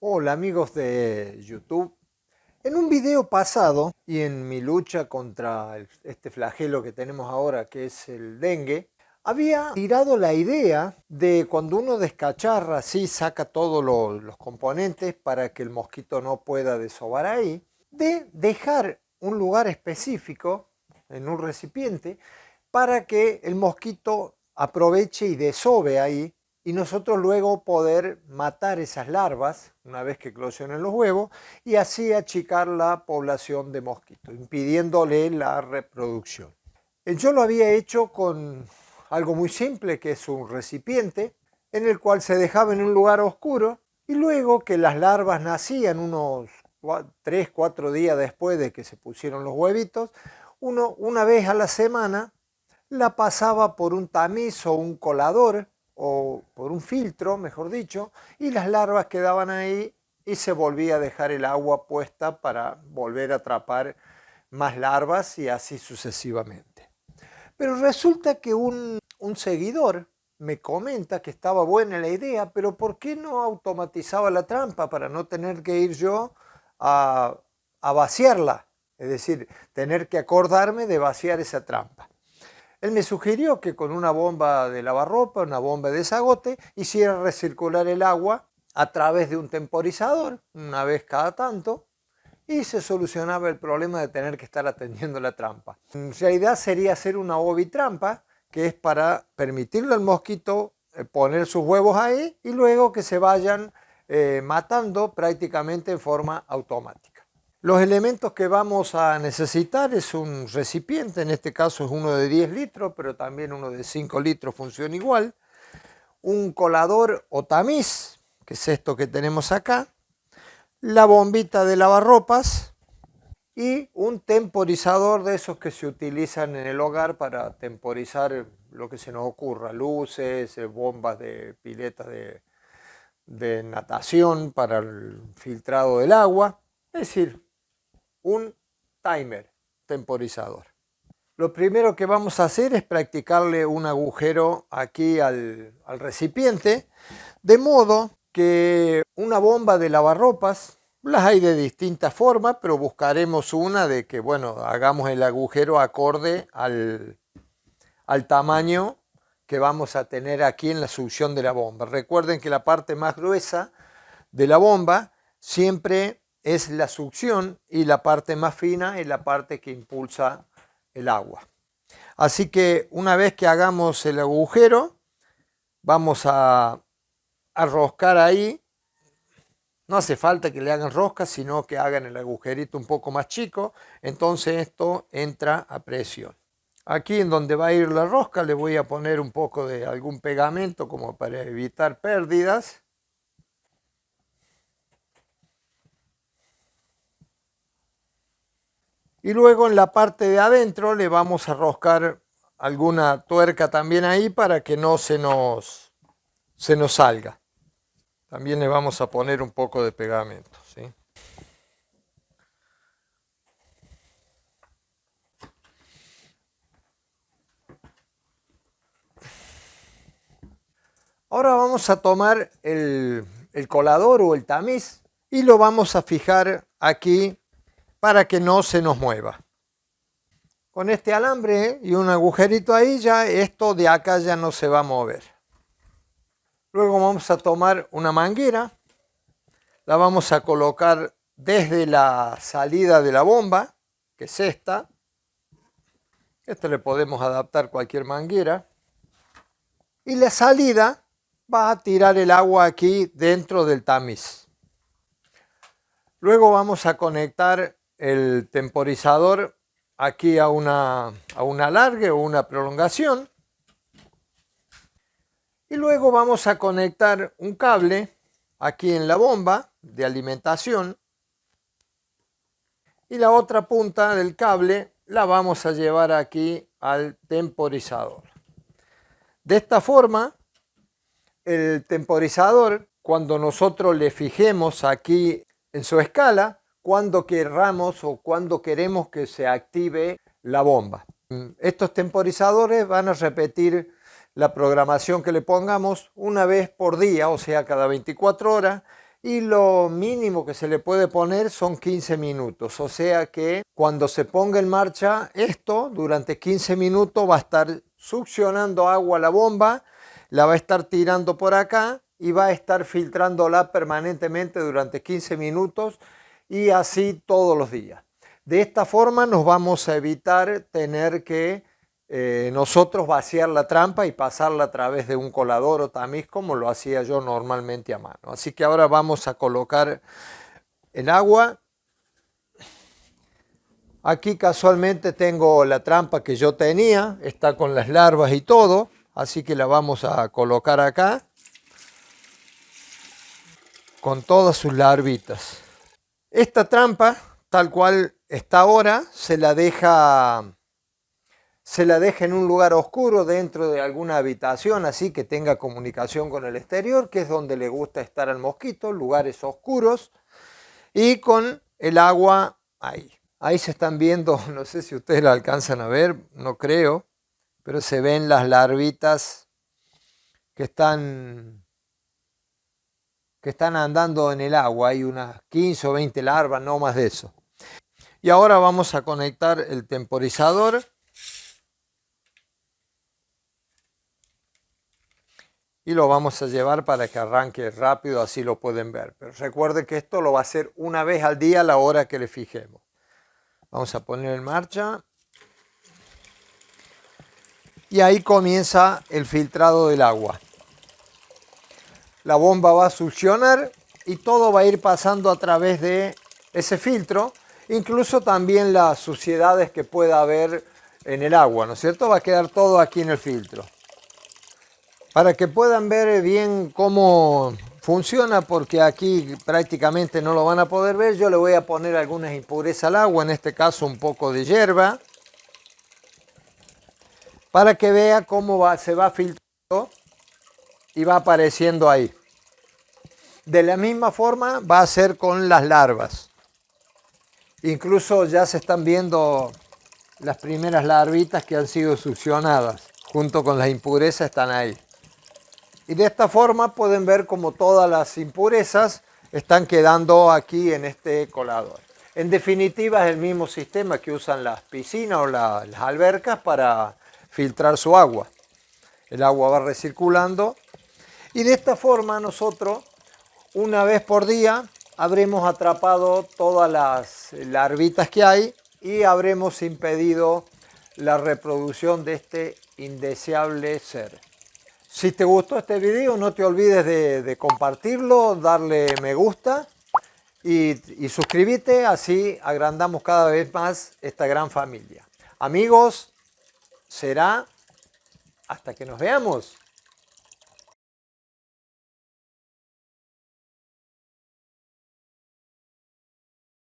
Hola amigos de YouTube. En un video pasado y en mi lucha contra este flagelo que tenemos ahora, que es el dengue, había tirado la idea de cuando uno descacharra, así saca todos los componentes para que el mosquito no pueda desovar ahí, de dejar un lugar específico en un recipiente para que el mosquito aproveche y desove ahí y nosotros luego poder matar esas larvas una vez que eclosionen los huevos y así achicar la población de mosquitos, impidiéndole la reproducción. Yo lo había hecho con algo muy simple, que es un recipiente en el cual se dejaba en un lugar oscuro y luego que las larvas nacían unos 3, 4 días después de que se pusieron los huevitos, uno una vez a la semana la pasaba por un tamiz o un colador o por un filtro, mejor dicho, y las larvas quedaban ahí y se volvía a dejar el agua puesta para volver a atrapar más larvas y así sucesivamente. Pero resulta que un seguidor me comenta que estaba buena la idea, pero ¿por qué no automatizaba la trampa para no tener que ir yo a, a vaciarla? Es decir, tener que acordarme de vaciar esa trampa. Él me sugirió que con una bomba de lavarropa, una bomba de desagote, hiciera recircular el agua a través de un temporizador, una vez cada tanto, y se solucionaba el problema de tener que estar atendiendo la trampa. En realidad sería hacer una ovitrampa, que es para permitirle al mosquito poner sus huevos ahí y luego que se vayan matando prácticamente en forma automática. Los elementos que vamos a necesitar es un recipiente, en este caso es uno de 10 litros, pero también uno de 5 litros funciona igual. Un colador o tamiz, que es esto que tenemos acá. La bombita de lavarropas y un temporizador de esos que se utilizan en el hogar para temporizar lo que se nos ocurra. Luces, bombas de piletas de natación para el filtrado del agua. Es decir, un timer temporizador. Lo primero que vamos a hacer es practicarle un agujero aquí al recipiente, de modo que una bomba de lavarropas, las hay de distintas formas, pero buscaremos una de que, bueno, hagamos el agujero acorde al tamaño que vamos a tener aquí en la succión de la bomba. Recuerden que la parte más gruesa de la bomba siempre es la succión y la parte más fina es la parte que impulsa el agua. Así que una vez que hagamos el agujero, vamos a roscar ahí. No hace falta que le hagan roscas, sino que hagan el agujerito un poco más chico. Entonces esto entra a presión. Aquí en donde va a ir la rosca le voy a poner un poco de algún pegamento como para evitar pérdidas. Y luego en la parte de adentro le vamos a roscar alguna tuerca también ahí para que no se nos salga. También le vamos a poner un poco de pegamento, ¿sí? Ahora vamos a tomar el colador o el tamiz y lo vamos a fijar aquí para que no se nos mueva. Con este alambre y un agujerito ahí ya esto de acá ya no se va a mover. Luego vamos a tomar una manguera, la vamos a colocar desde la salida de la bomba, que es esta. Esta le podemos adaptar cualquier manguera. Y la salida va a tirar el agua aquí dentro del tamiz. Luego vamos a conectar el temporizador aquí a una alargue o una prolongación. Y luego vamos a conectar un cable aquí en la bomba de alimentación. Y la otra punta del cable la vamos a llevar aquí al temporizador. De esta forma, el temporizador, cuando nosotros le fijemos aquí en su escala, cuando querramos o cuando queremos que se active la bomba. Estos temporizadores van a repetir la programación que le pongamos una vez por día, o sea, cada 24 horas, y lo mínimo que se le puede poner son 15 minutos. O sea que cuando se ponga en marcha esto, durante 15 minutos va a estar succionando agua a la bomba, la va a estar tirando por acá y va a estar filtrándola permanentemente durante 15 minutos y así todos los días. De esta forma nos vamos a evitar tener que nosotros vaciar la trampa y pasarla a través de un colador o tamiz como lo hacía yo normalmente a mano. Así que ahora vamos a colocar el agua. Aquí casualmente tengo la trampa que yo tenía, está con las larvas y todo, así que la vamos a colocar acá con todas sus larvitas. Esta trampa, tal cual está ahora, se la deja en un lugar oscuro dentro de alguna habitación, así que tenga comunicación con el exterior, que es donde le gusta estar al mosquito, lugares oscuros, y con el agua ahí. Ahí se están viendo, no sé si ustedes la alcanzan a ver, no creo, pero se ven las larvitas que están andando en el agua. Hay unas 15 o 20 larvas, no más de eso. Y ahora vamos a conectar el temporizador. Y lo vamos a llevar para que arranque rápido, así lo pueden ver. Pero recuerden que esto lo va a hacer una vez al día a la hora que le fijemos. Vamos a poner en marcha. Y ahí comienza el filtrado del agua. La bomba va a succionar y todo va a ir pasando a través de ese filtro. Incluso también las suciedades que pueda haber en el agua, ¿no es cierto? Va a quedar todo aquí en el filtro. Para que puedan ver bien cómo funciona, porque aquí prácticamente no lo van a poder ver, yo le voy a poner algunas impurezas al agua, en este caso un poco de hierba, para que vea cómo se va filtrando y va apareciendo ahí. De la misma forma va a ser con las larvas. Incluso ya se están viendo las primeras larvitas que han sido succionadas, junto con las impurezas están ahí. Y de esta forma pueden ver como todas las impurezas están quedando aquí en este colador. En definitiva es el mismo sistema que usan las piscinas o las albercas para filtrar su agua. El agua va recirculando y de esta forma nosotros una vez por día habremos atrapado todas las larvitas que hay y habremos impedido la reproducción de este indeseable ser. Si te gustó este video, no te olvides de compartirlo, darle me gusta y suscríbete, así agrandamos cada vez más esta gran familia. Amigos, será hasta que nos veamos.